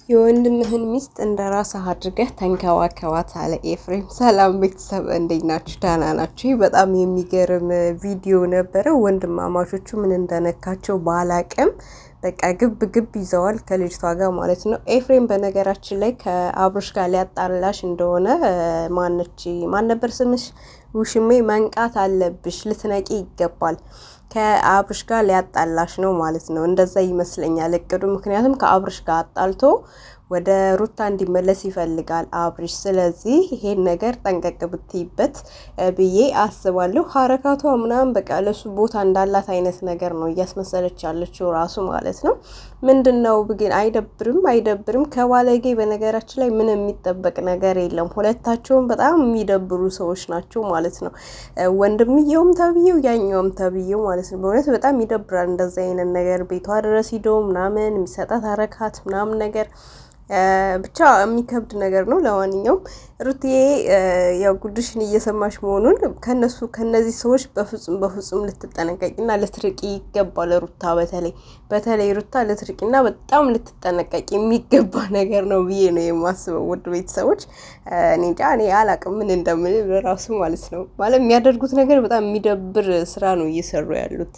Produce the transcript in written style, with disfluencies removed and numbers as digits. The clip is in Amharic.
የወንድምህን ሚስት እንደራስህ አድርገህ ተንከባከባት አለ ኤፍሬም። ሰላም ቤተሰብ እንዴት ናችሁ? ደህና ናችሁ? በጣም የሚገርም ቪዲዮ ነበረ። ወንድማማቾቹ ምን እንደነካቸው ባላቅም በቃ ግብ ግብ ይዘዋል ከልጅቷ ጋር ማለት ነው። ኤፍሬም በነገራችን ላይ ከአብርሽ ጋር ሊያጣላሽ እንደሆነ ማን ነበር ስምሽ? ውሽሜ መንቃት አለብሽ፣ ልትነቂ ይገባል። ከአብርሽ ጋር ሊያጣላሽ ነው ማለት ነው። እንደዛ ይመስለኛል እቅዱ። ምክንያቱም ከአብርሽ ጋር አጣልቶ ወደ ሩታ እንዲመለስ ይፈልጋል አብርሽ። ስለዚህ ይሄን ነገር ጠንቀቅ ብትይበት ብዬ አስባለሁ። ሀረካቷ ምናምን በቃ ለሱ ቦታ እንዳላት አይነት ነገር ነው እያስመሰለች ያለችው ራሱ ማለት ነው። ምንድነው ግን አይደብርም? ከባለጌ በነገራችን ላይ ምን የሚጠበቅ ነገር የለም። ሁለታቸውም በጣም የሚደብሩ ሰዎች ናቸው ማለት ነው። ወንድምየውም ተብዬው ያኛውም ተብዬው ማለት ነው። በእውነት በጣም ይደብራል። እንደዛ አይነት ነገር ቤቷ ድረስ ሂዶ ምናምን የሚሰጣት ሀረካት ምናምን ነገር ብቻ የሚከብድ ነገር ነው። ለማንኛውም ሩትዬ ያው ጉድሽን እየሰማሽ መሆኑን ከነዚህ ሰዎች በፍጹም ልትጠነቀቂና ልትርቂ ይገባል። ሩታ በተለይ ሩታ ልትርቂና በጣም ልትጠነቀቂ የሚገባ ነገር ነው ብዬ ነው የማስበው። ውድ ቤተሰቦች እኔ አላቅም ምን እንደምን ራሱ ማለት ነው። ማለት የሚያደርጉት ነገር በጣም የሚደብር ስራ ነው እየሰሩ ያሉት።